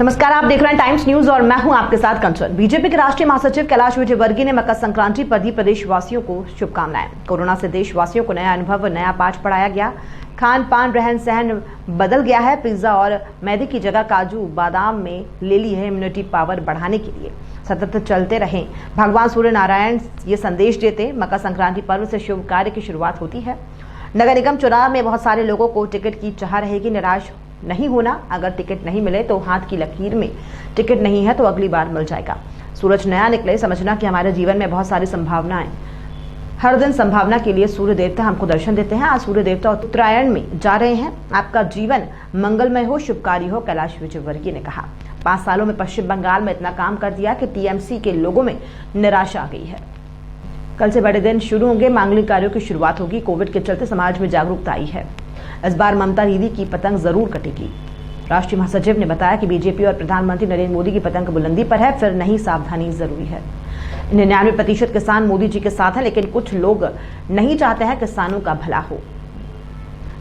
नमस्कार, आप देख रहे हैं टाइम्स न्यूज और मैं हूं आपके साथ कंचन। बीजेपी के राष्ट्रीय महासचिव कैलाश विजयवर्गीय ने मकर संक्रांति पर दी प्रदेशवासियों को शुभकामनाएं। कोरोना से देशवासियों को नया अनुभव, नया पाठ पढ़ाया गया। खान पान, रहन सहन बदल गया है। पिज्जा और मैदे की जगह काजू बादाम में ले ली है इम्यूनिटी पावर बढ़ाने के लिए। सतत चलते रहें। भगवान सूर्य नारायण ये संदेश देते मकर संक्रांति पर्व से शुभ कार्य की शुरुआत होती है। नगर निगम चुनाव में बहुत सारे लोगों को टिकट की चाह रहेगी। निराश नहीं होना, अगर टिकट नहीं मिले तो हाथ की लकीर में टिकट नहीं है तो अगली बार मिल जाएगा। सूरज नया निकले, समझना कि हमारे जीवन में बहुत सारी संभावनाएं। हर दिन संभावना के लिए सूर्य देवता हमको दर्शन देते हैं। आज सूर्य देवता उत्तरायण में जा रहे हैं। आपका जीवन मंगलमय हो, शुभकारी हो, कैलाश विजयवर्गीय ने कहा। 5 सालों में पश्चिम बंगाल में इतना काम कर दिया कि टीएमसी के लोगों में निराशा आ गई है। कल से बड़े दिन शुरू होंगे, मांगलिक कार्यों की शुरुआत होगी। कोविड के चलते समाज में जागरूकता आई है। इस बार ममता दीदी की पतंग जरूर कटेगी। राष्ट्रीय महासचिव ने बताया कि बीजेपी और प्रधानमंत्री नरेंद्र मोदी की पतंग बुलंदी पर है, फिर नहीं सावधानी जरूरी है। 99% किसान मोदी जी के साथ हैं, लेकिन कुछ लोग नहीं चाहते हैं किसानों का भला हो।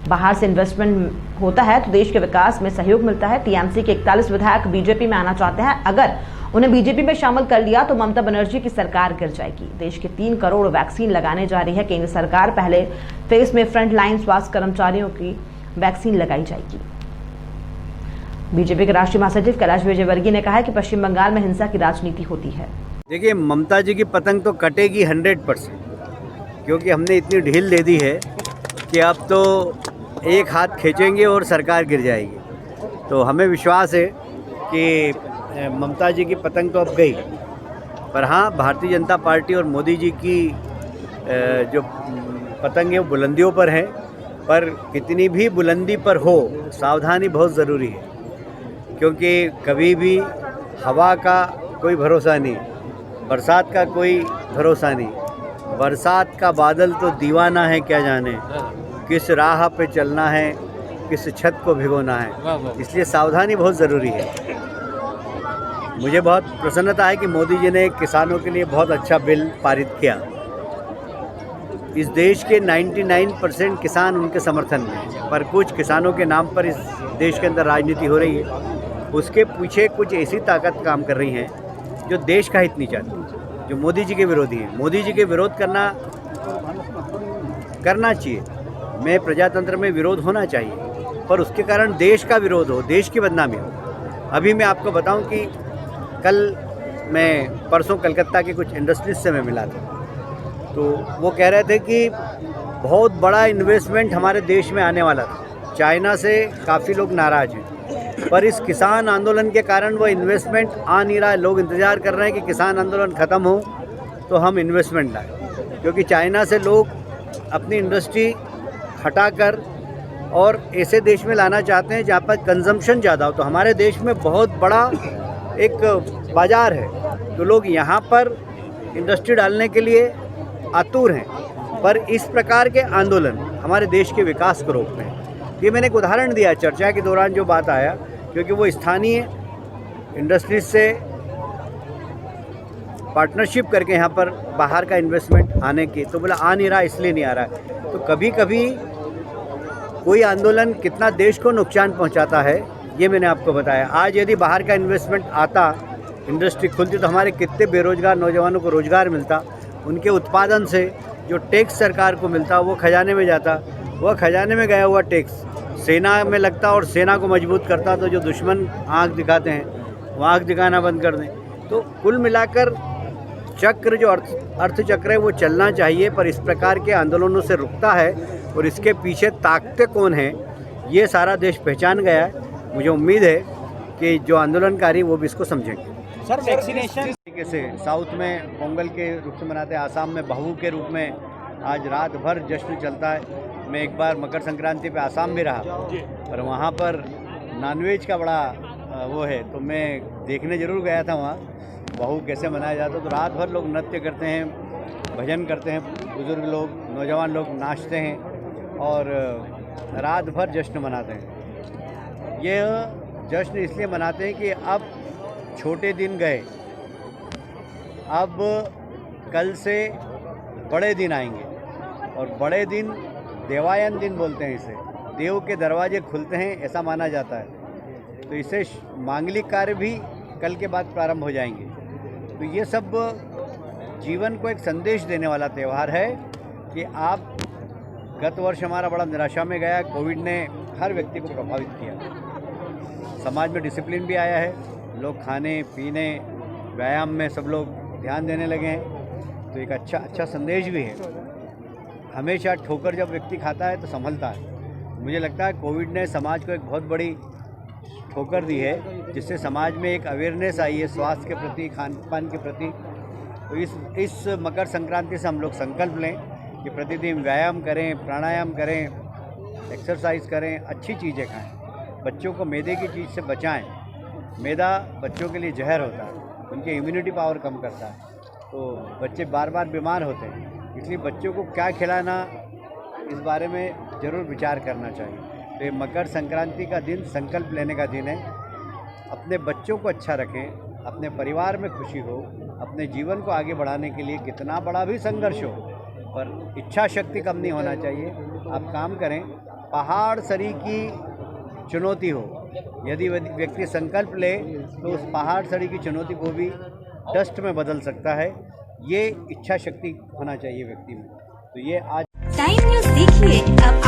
बाहर से इन्वेस्टमेंट होता है तो देश के विकास में सहयोग मिलता है। टीएमसी के 41 विधायक बीजेपी में आना चाहते हैं। अगर उन्हें बीजेपी में शामिल कर लिया तो ममता बनर्जी की सरकार गिर जाएगी। देश के 3 करोड़ वैक्सीन लगाने जा रही है केंद्र सरकार। पहले फेज में फ्रंट लाइन स्वास्थ्य कर्मचारियों की वैक्सीन लगाई जाएगी। बीजेपी के राष्ट्रीय महासचिव कैलाश विजयवर्गीय ने कहा है कि पश्चिम बंगाल में हिंसा की राजनीति होती है। देखिए, ममता जी की पतंग तो कटेगी 100%, क्योंकि हमने इतनी ढील दे दी है कि अब तो एक हाथ खींचेंगे और सरकार गिर जाएगी। तो हमें विश्वास है कि ममता जी की पतंग तो अब गई, पर हाँ, भारतीय जनता पार्टी और मोदी जी की जो पतंग है वो बुलंदियों पर है। पर कितनी भी बुलंदी पर हो, सावधानी बहुत ज़रूरी है, क्योंकि कभी भी हवा का कोई भरोसा नहीं, बरसात का कोई भरोसा नहीं। बरसात का बादल तो दीवाना है, क्या जाने किस राह पे चलना है, किस छत को भिगोना है। इसलिए सावधानी बहुत ज़रूरी है। मुझे बहुत प्रसन्नता है कि मोदी जी ने किसानों के लिए बहुत अच्छा बिल पारित किया। इस देश के 99% किसान उनके समर्थन में हैं, पर कुछ किसानों के नाम पर इस देश के अंदर राजनीति हो रही है। उसके पीछे कुछ ऐसी ताकत काम कर रही हैं जो देश का हित नहीं चाहती, जो मोदी जी के विरोधी हैं। मोदी जी के विरोध करना चाहिए। मैं प्रजातंत्र में विरोध होना चाहिए, पर उसके कारण देश का विरोध हो, देश की बदनामी हो। अभी मैं आपको बताऊं कि परसों कलकत्ता के कुछ इंडस्ट्रीज से मैं मिला था, तो वो कह रहे थे कि बहुत बड़ा इन्वेस्टमेंट हमारे देश में आने वाला था। चाइना से काफ़ी लोग नाराज़ हैं, पर इस किसान आंदोलन के कारण वो इन्वेस्टमेंट आ नहीं रहा है। लोग इंतज़ार कर रहे हैं कि किसान आंदोलन ख़त्म हो तो हम इन्वेस्टमेंट लाएँ, क्योंकि चाइना से लोग अपनी इंडस्ट्री हटाकर और ऐसे देश में लाना चाहते हैं जहाँ पर कंजम्पशन ज़्यादा हो। तो हमारे देश में बहुत बड़ा एक बाज़ार है, तो लोग यहाँ पर इंडस्ट्री डालने के लिए आतुर हैं। पर इस प्रकार के आंदोलन हमारे देश के विकास को रोकते हैं। ये मैंने एक उदाहरण दिया चर्चा के दौरान जो बात आया, क्योंकि वो स्थानीय इंडस्ट्रीज से पार्टनरशिप करके यहाँ पर बाहर का इन्वेस्टमेंट आने की, तो बोला आ नहीं रहा, इसलिए नहीं आ रहा है। तो कभी कभी कोई आंदोलन कितना देश को नुकसान पहुँचाता है, ये मैंने आपको बताया। आज यदि बाहर का इन्वेस्टमेंट आता, इंडस्ट्री खुलती, तो हमारे कितने बेरोजगार नौजवानों को रोज़गार मिलता। उनके उत्पादन से जो टैक्स सरकार को मिलता वो खजाने में जाता। वह खजाने में गया हुआ टैक्स सेना में लगता और सेना को मजबूत करता। तो जो दुश्मन आँख दिखाते हैं वो आँख दिखाना बंद कर दें। तो कुल मिलाकर चक्र, जो अर्थ चक्र है, वो चलना चाहिए, पर इस प्रकार के आंदोलनों से रुकता है। और इसके पीछे ताकतें कौन हैं, ये सारा देश पहचान गया है। मुझे उम्मीद है कि जो आंदोलनकारी वो भी इसको समझेंगे। सर, वैक्सीनेशन तरीके से साउथ में पोंगल के रूप से मनाते हैं, आसाम में बहू के रूप में आज रात भर जश्न चलता है। मैं एक बार मकर संक्रांति पे आसाम में रहा, पर वहाँ पर नॉनवेज का बड़ा वो है, तो मैं देखने ज़रूर गया था वहाँ बहू कैसे मनाया जाता है। तो रात भर लोग नृत्य करते हैं, भजन करते हैं, बुज़ुर्ग लोग, नौजवान लोग नाचते हैं और रात भर जश्न मनाते हैं। ये जश्न इसलिए मनाते हैं कि अब छोटे दिन गए, अब कल से बड़े दिन आएंगे। और बड़े दिन देवायन दिन बोलते हैं इसे, देव के दरवाजे खुलते हैं, ऐसा माना जाता है। तो इससे मांगलिक कार्य भी कल के बाद प्रारंभ हो जाएंगे। तो ये सब जीवन को एक संदेश देने वाला त्यौहार है कि आप गत वर्ष हमारा बड़ा निराशा में गया। कोविड ने हर व्यक्ति को प्रभावित किया। समाज में डिसिप्लिन भी आया है, लोग खाने पीने व्यायाम में सब लोग ध्यान देने लगे हैं। तो एक अच्छा संदेश भी है। हमेशा ठोकर जब व्यक्ति खाता है तो संभलता है। मुझे लगता है कोविड ने समाज को एक बहुत बड़ी ठोकर दी है, जिससे समाज में एक अवेयरनेस आई है स्वास्थ्य के प्रति, खान पान के प्रति। तो इस मकर संक्रांति से हम लोग संकल्प लें कि प्रतिदिन व्यायाम करें, प्राणायाम करें, एक्सरसाइज करें, अच्छी चीज़ें खाएं, बच्चों को मैदे की चीज़ से बचाएं। मैदा बच्चों के लिए जहर होता है, उनकी इम्यूनिटी पावर कम करता है, तो बच्चे बार बार बीमार होते हैं। इसलिए बच्चों को क्या खिलाना, इस बारे में ज़रूर विचार करना चाहिए। तो ये मकर संक्रांति का दिन संकल्प लेने का दिन है। अपने बच्चों को अच्छा रखें, अपने परिवार में खुशी हो, अपने जीवन को आगे बढ़ाने के लिए कितना बड़ा भी संघर्ष हो, पर इच्छा शक्ति कम नहीं होना चाहिए। आप काम करें, पहाड़ सरी की चुनौती हो, यदि व्यक्ति संकल्प ले तो उस पहाड़ सरी की चुनौती को भी डस्ट में बदल सकता है। ये इच्छा शक्ति होना चाहिए व्यक्ति में। तो ये आज टाइम न्यूज़ देखिए अब